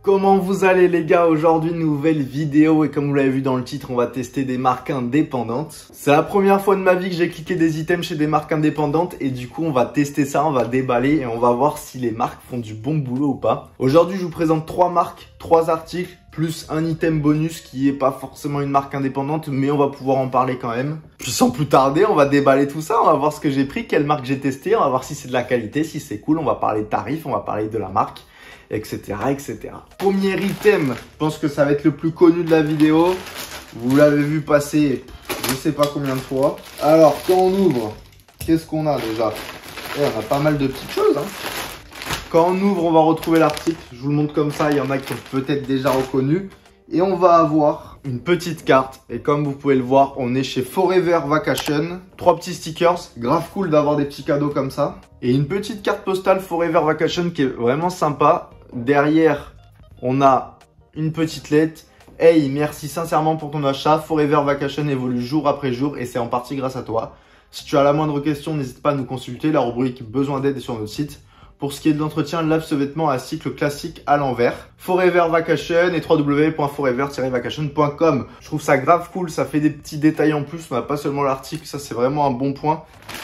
Comment vous allez les gars? Aujourd'hui nouvelle vidéo et comme vous l'avez vu dans le titre, on va tester des marques indépendantes. C'est la première fois de ma vie que j'ai cliqué des items chez des marques indépendantes et du coup on va tester ça, on va déballer et on va voir si les marques font du bon boulot ou pas. Aujourd'hui je vous présente 3 marques, 3 articles plus un item bonus qui est pas forcément une marque indépendante mais on va pouvoir en parler quand même. Puis sans plus tarder on va déballer tout ça, on va voir ce que j'ai pris, quelle marque j'ai testé, on va voir si c'est de la qualité, si c'est cool, on va parler de tarifs, on va parler de la marque. Etc, etc. Premier item, je pense que ça va être le plus connu de la vidéo. Vous l'avez vu passer je sais pas combien de fois. Alors, quand on ouvre, qu'est-ce qu'on a déjà? On a pas mal de petites choses. Quand on ouvre, on va retrouver l'article. Je vous le montre comme ça, il y en a qui ont peut-être déjà reconnu. Et on va avoir une petite carte. Et comme vous pouvez le voir, on est chez Forever Vacation. 3 petits stickers, grave cool d'avoir des petits cadeaux comme ça. Et une petite carte postale Forever Vacation qui est vraiment sympa. Derrière, on a une petite lettre. Hey, merci sincèrement pour ton achat. Forever Vacation évolue jour après jour et c'est en partie grâce à toi. Si tu as la moindre question, n'hésite pas à nous consulter. La rubrique besoin d'aide est sur notre site. Pour ce qui est de l'entretien, lave ce vêtement à cycle classique à l'envers. Forever Vacation et www.forever-vacation.com. Je trouve ça grave cool, ça fait des petits détails en plus, on n'a pas seulement l'article, ça c'est vraiment un bon point.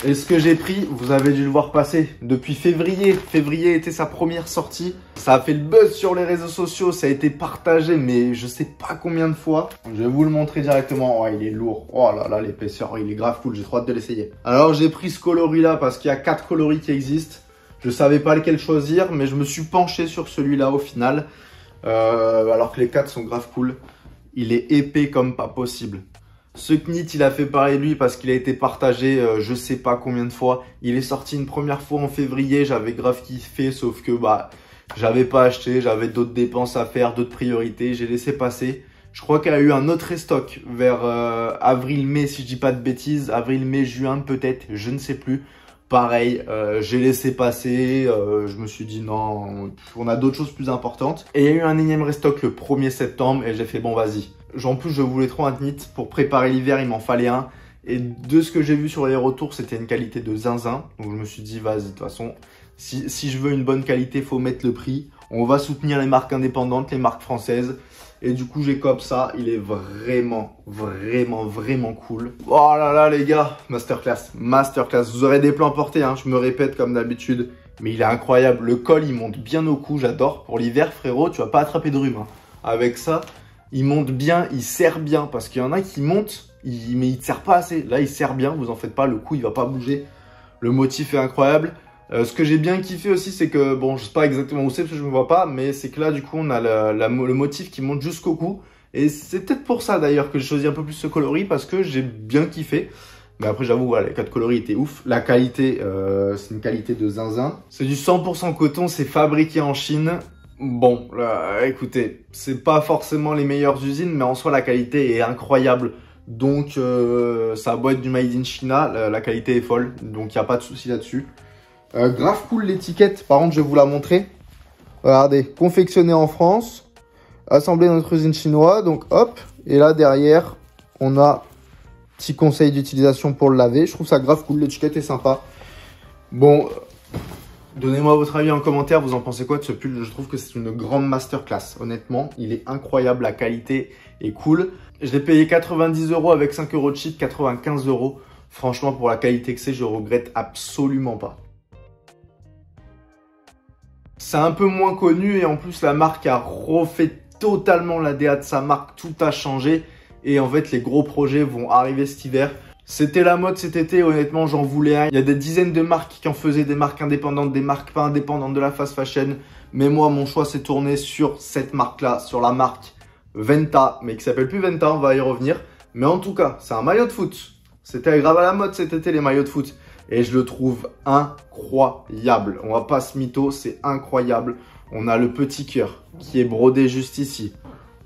Et ce que j'ai pris, vous avez dû le voir passer depuis février. Février était sa première sortie. Ça a fait le buzz sur les réseaux sociaux, ça a été partagé, mais je sais pas combien de fois. Je vais vous le montrer directement. Oh, il est lourd. Oh là là, l'épaisseur, il est grave cool, j'ai trop hâte de l'essayer. Alors j'ai pris ce coloris là parce qu'il y a 4 coloris qui existent. Je savais pas lequel choisir, mais je me suis penché sur celui-là au final. Alors que les 4 sont grave cool. Il est épais comme pas possible. Ce Knit, il a fait pareil lui parce qu'il a été partagé je sais pas combien de fois. Il est sorti une première fois en février, j'avais grave kiffé, sauf que bah j'avais pas acheté, j'avais d'autres dépenses à faire, d'autres priorités, j'ai laissé passer. Je crois qu'il y a eu un autre restock vers avril-mai si je dis pas de bêtises, avril-mai, juin peut-être, je ne sais plus. Pareil, j'ai laissé passer, je me suis dit non, on a d'autres choses plus importantes. Et il y a eu un énième restock le 1er septembre et j'ai fait bon vas-y. En plus je voulais trop un knit pour préparer l'hiver, il m'en fallait un. Et de ce que j'ai vu sur les retours, c'était une qualité de zinzin. Donc je me suis dit vas-y, de toute façon, si je veux une bonne qualité, faut mettre le prix. On va soutenir les marques indépendantes, les marques françaises. Et du coup, j'ai comme ça. Il est vraiment, vraiment, vraiment cool. Oh là là, les gars. Masterclass. Masterclass. Vous aurez des plans portés, hein. Je me répète comme d'habitude. Mais il est incroyable. Le col, il monte bien au cou. J'adore. Pour l'hiver, frérot, tu vas pas attraper de rhume. Hein. Avec ça, il monte bien. Il serre bien. Parce qu'il y en a qui montent, mais il ne serre pas assez. Là, il serre bien. Vous en faites pas. Le cou, il va pas bouger. Le motif est incroyable. Ce que j'ai bien kiffé aussi, c'est que, bon, je sais pas exactement où c'est parce que je me vois pas, mais c'est que là, du coup, on a le motif qui monte jusqu'au cou. Et c'est peut-être pour ça, d'ailleurs, que j'ai choisi un peu plus ce coloris parce que j'ai bien kiffé. Mais après, j'avoue, voilà, les 4 coloris étaient ouf. La qualité, c'est une qualité de zinzin. C'est du 100% coton, c'est fabriqué en Chine. Bon, là, écoutez, c'est pas forcément les meilleures usines, mais en soi, la qualité est incroyable. Donc, ça a beau être du Made in China, la qualité est folle. Donc, il n'y a pas de souci là-dessus. Grave cool l'étiquette, par contre je vais vous la montrer. Regardez, confectionné en France, assemblé dans notre usine chinoise, donc hop. Et là derrière, on a petit conseil d'utilisation pour le laver. Je trouve ça grave cool, l'étiquette est sympa. Bon, donnez-moi votre avis en commentaire, vous en pensez quoi de ce pull? Je trouve que c'est une grande masterclass, honnêtement. Il est incroyable, la qualité est cool. Je l'ai payé 90 € avec 5 € de chip, 95 €. Franchement, pour la qualité que c'est, je regrette absolument pas. C'est un peu moins connu et en plus la marque a refait totalement la DA de sa marque, tout a changé et en fait les gros projets vont arriver cet hiver. C'était la mode cet été, honnêtement j'en voulais un. Il y a des dizaines de marques qui en faisaient des marques indépendantes, des marques pas indépendantes de la fast fashion. Mais moi mon choix s'est tourné sur cette marque là, sur la marque Venta, mais qui s'appelle plus Venta, on va y revenir. Mais en tout cas, c'est un maillot de foot. C'était grave à la mode cet été les maillots de foot. Et je le trouve incroyable. On va pas se mytho, c'est incroyable. On a le petit cœur qui est brodé juste ici.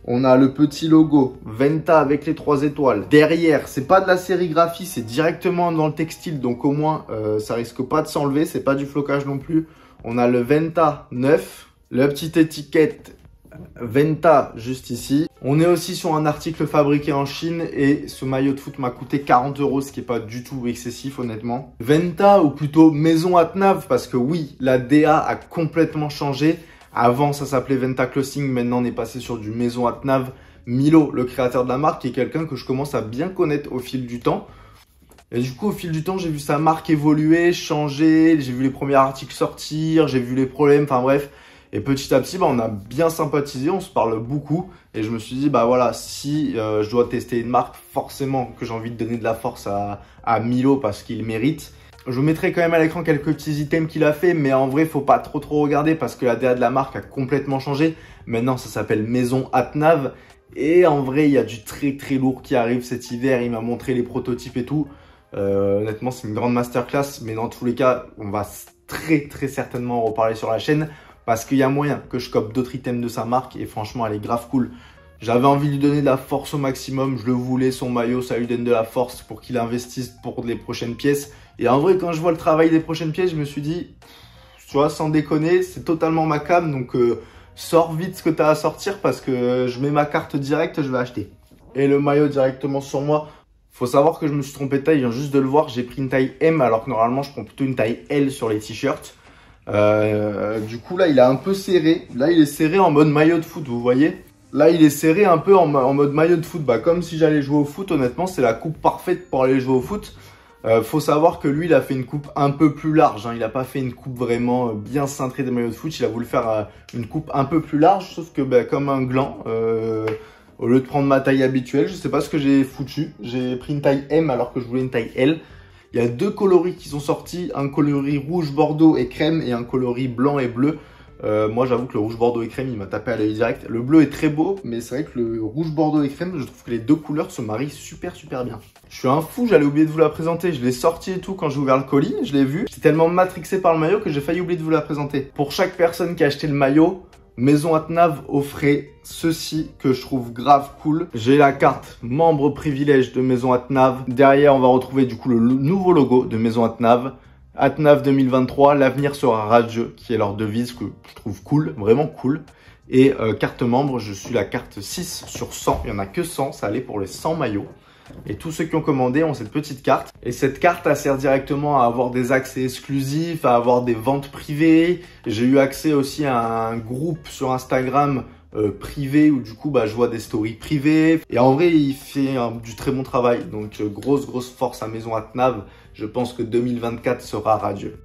On a le petit logo Venta avec les 3 étoiles. Derrière, c'est pas de la sérigraphie, c'est directement dans le textile. Donc au moins, ça risque pas de s'enlever. C'est pas du flocage non plus. On a le Venta 9. La petite étiquette Venta juste ici. On est aussi sur un article fabriqué en Chine et ce maillot de foot m'a coûté 40 €, ce qui n'est pas du tout excessif honnêtement. Venta ou plutôt Maison Atnav parce que oui, la DA a complètement changé. Avant, ça s'appelait Venta Clothing. Maintenant, on est passé sur du Maison Atnav. Milo, le créateur de la marque, est quelqu'un que je commence à bien connaître au fil du temps. Et du coup, au fil du temps, j'ai vu sa marque évoluer, changer. J'ai vu les premiers articles sortir, j'ai vu les problèmes, enfin bref. Et petit à petit, on a bien sympathisé, on se parle beaucoup. Et je me suis dit, bah voilà, si je dois tester une marque, forcément que j'ai envie de donner de la force à Milo parce qu'il mérite. Je vous mettrai quand même à l'écran quelques petits items qu'il a fait, mais en vrai, faut pas trop regarder parce que la DA de la marque a complètement changé. Maintenant, ça s'appelle Maison Atnav. Et en vrai, il y a du très lourd qui arrive cet hiver. Il m'a montré les prototypes et tout. Honnêtement, c'est une grande masterclass. Mais dans tous les cas, on va très certainement en reparler sur la chaîne. Parce qu'il y a moyen que je cope d'autres items de sa marque. Et franchement, elle est grave cool. J'avais envie de lui donner de la force au maximum. Je le voulais, son maillot, ça lui donne de la force pour qu'il investisse pour les prochaines pièces. Et en vrai, quand je vois le travail des prochaines pièces, je me suis dit, tu vois, sans déconner, c'est totalement ma cam. Donc, sors vite ce que tu as à sortir parce que je mets ma carte directe, je vais acheter. Et le maillot directement sur moi. Faut savoir que je me suis trompé de taille, je viens juste de le voir. J'ai pris une taille M alors que normalement, je prends plutôt une taille L sur les t-shirts. Du coup, là, il est un peu serré. Là, il est serré en mode maillot de foot, vous voyez. Là, il est serré un peu en mode maillot de foot. Bah, comme si j'allais jouer au foot, honnêtement, c'est la coupe parfaite pour aller jouer au foot. Faut savoir que lui, il a fait une coupe un peu plus large. Hein. Il n'a pas fait une coupe vraiment bien cintrée des maillots de foot. Il a voulu faire une coupe un peu plus large, sauf que bah, comme un gland, au lieu de prendre ma taille habituelle, je sais pas ce que j'ai foutu. J'ai pris une taille M alors que je voulais une taille L. Il y a deux coloris qui sont sortis, un coloris rouge, bordeaux et crème et un coloris blanc et bleu. Moi, j'avoue que le rouge, bordeaux et crème, il m'a tapé à l'œil direct. Le bleu est très beau, mais c'est vrai que le rouge, bordeaux et crème, je trouve que les deux couleurs se marient super bien. Je suis un fou, j'allais oublier de vous la présenter. Je l'ai sorti et tout quand j'ai ouvert le colis, je l'ai vu. J'étais tellement matrixé par le maillot que j'ai failli oublier de vous la présenter. Pour chaque personne qui a acheté le maillot, Maison Atnav offrait ceci que je trouve grave cool. J'ai la carte membre privilège de Maison Atnav. Derrière, on va retrouver du coup le nouveau logo de Maison Atnav. Atnav 2023, l'avenir sera radieux, qui est leur devise que je trouve cool, vraiment cool. Et carte membre, je suis la carte 6 sur 100. Il n'y en a que 100, ça allait pour les 100 maillots. Et tous ceux qui ont commandé ont cette petite carte. Et cette carte, elle sert directement à avoir des accès exclusifs, à avoir des ventes privées. J'ai eu accès aussi à un groupe sur Instagram privé où du coup, bah, je vois des stories privées. Et en vrai, il fait du très bon travail. Donc, grosse force à Maison Atnav. Je pense que 2024 sera radieux.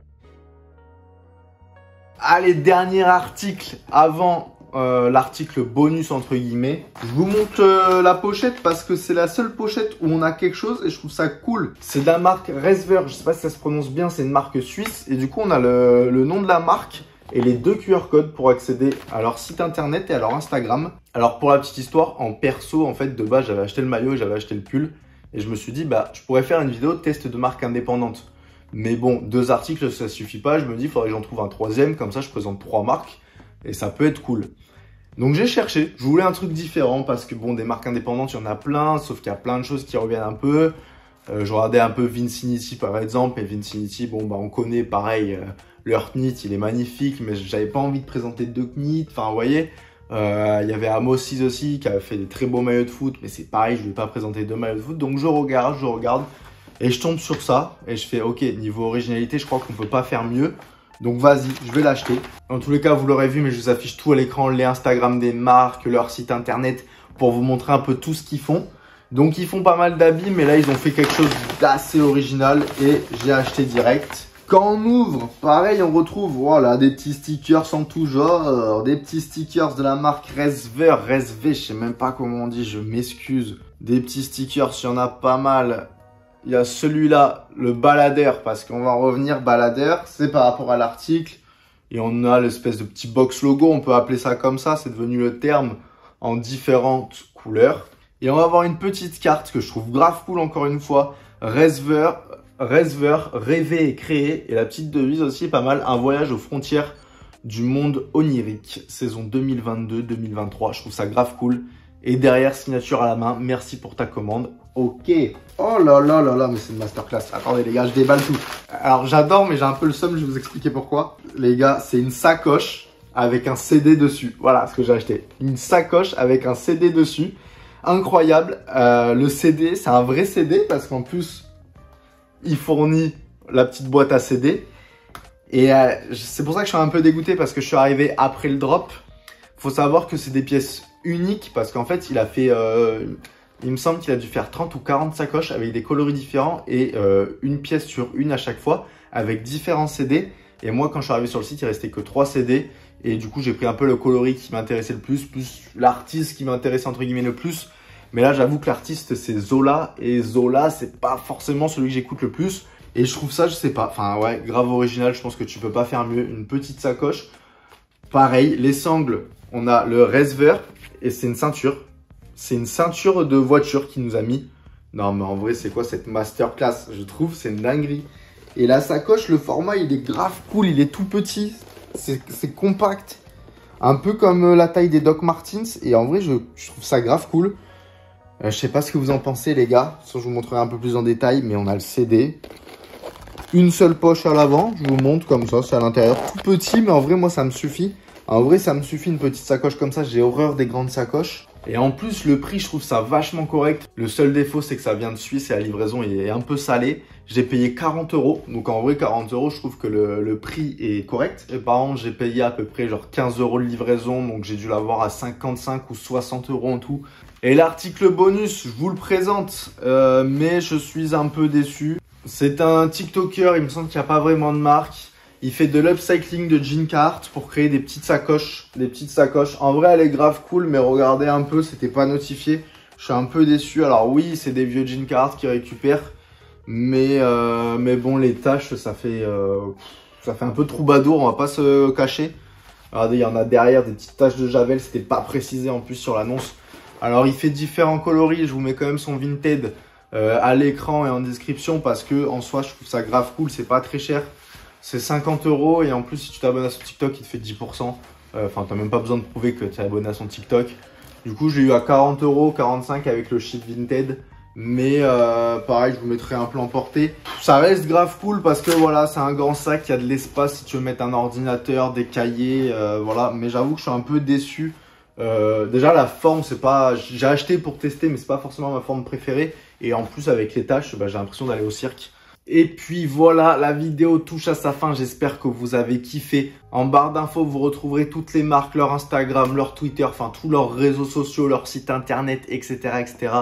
Allez, dernier article avant l'article bonus entre guillemets. Je vous montre la pochette parce que c'est la seule pochette où on a quelque chose et je trouve ça cool. C'est de la marque Resver, je sais pas si ça se prononce bien, c'est une marque suisse. Et du coup, on a le nom de la marque et les deux QR codes pour accéder à leur site internet et à leur Instagram. Alors pour la petite histoire, en perso, en fait, de base, j'avais acheté le maillot et j'avais acheté le pull. Et je me suis dit, bah, je pourrais faire une vidéo de test de marque indépendante. Mais bon, 2 articles, ça suffit pas. Je me dis, il faudrait que j'en trouve un 3e. Comme ça, je présente 3 marques. Et ça peut être cool. Donc, j'ai cherché. Je voulais un truc différent parce que, bon, des marques indépendantes, il y en a plein. Sauf qu'il y a plein de choses qui reviennent un peu. Je regardais un peu Vincinity, par exemple. Et Vincinity, bon, bah, on connaît, pareil, leur knit, il est magnifique. Mais j'avais pas envie de présenter 2 knits. Enfin, vous voyez. Il y avait Amosis aussi qui avait fait des très beaux maillots de foot, mais c'est pareil, je ne vais pas présenter 2 maillots de foot. Donc je regarde et je tombe sur ça et je fais ok, niveau originalité, je crois qu'on peut pas faire mieux. Donc vas-y, je vais l'acheter. En tous les cas, vous l'aurez vu, mais je vous affiche tout à l'écran, les Instagram des marques, leur site internet pour vous montrer un peu tout ce qu'ils font. Donc ils font pas mal d'habits, mais là ils ont fait quelque chose d'assez original et j'ai acheté direct. Quand on ouvre, pareil, on retrouve voilà, des petits stickers en tout genre, des petits stickers de la marque Resver, je sais même pas comment on dit, je m'excuse. Des petits stickers, il y en a pas mal. Il y a celui-là, le baladeur, parce qu'on va en revenir, baladeur, c'est par rapport à l'article. Et on a l'espèce de petit box logo, on peut appeler ça comme ça, c'est devenu le terme en différentes couleurs. Et on va avoir une petite carte que je trouve grave cool encore une fois, Resver, rêver et créer. Et la petite devise aussi est pas mal, un voyage aux frontières du monde onirique, saison 2022-2023. Je trouve ça grave cool. Et derrière, signature à la main, merci pour ta commande. Ok. Oh là là là là, mais c'est une masterclass. Attendez les gars, je déballe tout. Alors j'adore, mais j'ai un peu le seum, je vais vous expliquer pourquoi. Les gars, c'est une sacoche avec un CD dessus. Voilà ce que j'ai acheté. Une sacoche avec un CD dessus. Incroyable. Le CD, c'est un vrai CD parce qu'en plus, il fournit la petite boîte à CD. Et c'est pour ça que je suis un peu dégoûté parce que je suis arrivé après le drop. Faut savoir que c'est des pièces uniques parce qu'en fait, il a fait... il me semble qu'il a dû faire 30 ou 40 sacoches avec des coloris différents et une pièce sur une à chaque fois avec différents CD. Et moi, quand je suis arrivé sur le site, il restait que 3 CD. Et du coup, j'ai pris un peu le coloris qui m'intéressait le plus l'artiste qui m'intéressait entre guillemets le plus. Mais là, j'avoue que l'artiste, c'est Zola. Et Zola, c'est pas forcément celui que j'écoute le plus. Et je trouve ça, je sais pas, enfin ouais, grave original. Je pense que tu peux pas faire mieux. Une petite sacoche. Pareil, les sangles, on a le Resver et c'est une ceinture. C'est une ceinture de voiture qu'il nous a mis. Non, mais en vrai, c'est quoi cette masterclass? Je trouve, c'est une dinguerie. Et la sacoche, le format, il est grave cool. Il est tout petit. C'est compact. Un peu comme la taille des Doc Martens. Et en vrai, je trouve ça grave cool. Je sais pas ce que vous en pensez, les gars. Sinon, je vous montrerai un peu plus en détail. Mais on a le CD. Une seule poche à l'avant. Je vous montre comme ça. C'est à l'intérieur. Tout petit, mais en vrai, moi, ça me suffit. En vrai, ça me suffit une petite sacoche comme ça. J'ai horreur des grandes sacoches. Et en plus, le prix, je trouve ça vachement correct. Le seul défaut, c'est que ça vient de Suisse et la livraison est un peu salée. J'ai payé 40 €. Donc en vrai, 40 €, je trouve que le prix est correct. Et par contre, j'ai payé à peu près genre 15 € de livraison. Donc j'ai dû l'avoir à 55 ou 60 € en tout. Et l'article bonus, je vous le présente. Mais je suis un peu déçu. C'est un TikToker, il me semble qu'il n'y a pas vraiment de marque. Il fait de l'upcycling de jean Carhartt pour créer des petites sacoches. En vrai, elle est grave cool, mais regardez un peu, c'était pas notifié. Je suis un peu déçu. Alors oui, c'est des vieux jean Carhartt qui récupèrent. Mais bon, les taches, ça fait un peu troubadour, on va pas se cacher. Regardez, il y en a derrière des petites taches de javel, c'était pas précisé en plus sur l'annonce. Alors, il fait différents coloris, je vous mets quand même son Vinted à l'écran et en description parce que en soi, je trouve ça grave cool, c'est pas très cher. C'est 50 € et en plus, si tu t'abonnes à son TikTok, il te fait 10%. Enfin, t'as même pas besoin de prouver que tu es abonné à son TikTok. Du coup, je l'ai eu à 40 €, 45 € avec le ship Vinted. Mais pareil, je vous mettrai un plan porté. Ça reste grave cool parce que voilà, c'est un grand sac, il y a de l'espace si tu veux mettre un ordinateur, des cahiers, voilà. Mais j'avoue que je suis un peu déçu. Déjà, la forme, c'est pas... J'ai acheté pour tester, mais c'est pas forcément ma forme préférée. Et en plus, avec les tâches, bah, j'ai l'impression d'aller au cirque. Et puis voilà, la vidéo touche à sa fin. J'espère que vous avez kiffé. En barre d'infos, vous retrouverez toutes les marques, leur Instagram, leur Twitter, enfin tous leurs réseaux sociaux, leur site internet, etc. etc.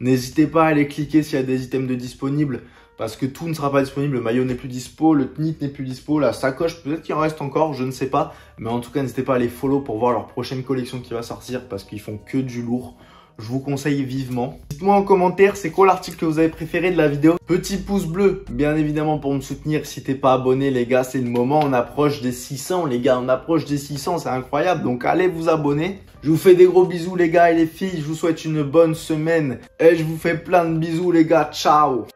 N'hésitez pas à aller cliquer s'il y a des items de disponibles parce que tout ne sera pas disponible. Le maillot n'est plus dispo, le knit n'est plus dispo, la sacoche, peut-être qu'il en reste encore, je ne sais pas. Mais en tout cas, n'hésitez pas à les follow pour voir leur prochaine collection qui va sortir parce qu'ils font que du lourd. Je vous conseille vivement. Dites-moi en commentaire, c'est quoi l'article que vous avez préféré de la vidéo? Petit pouce bleu, bien évidemment, pour me soutenir. Si t'es pas abonné, les gars, c'est le moment. On approche des 600, les gars. On approche des 600, c'est incroyable. Donc, allez vous abonner. Je vous fais des gros bisous, les gars et les filles. Je vous souhaite une bonne semaine. Et je vous fais plein de bisous, les gars. Ciao!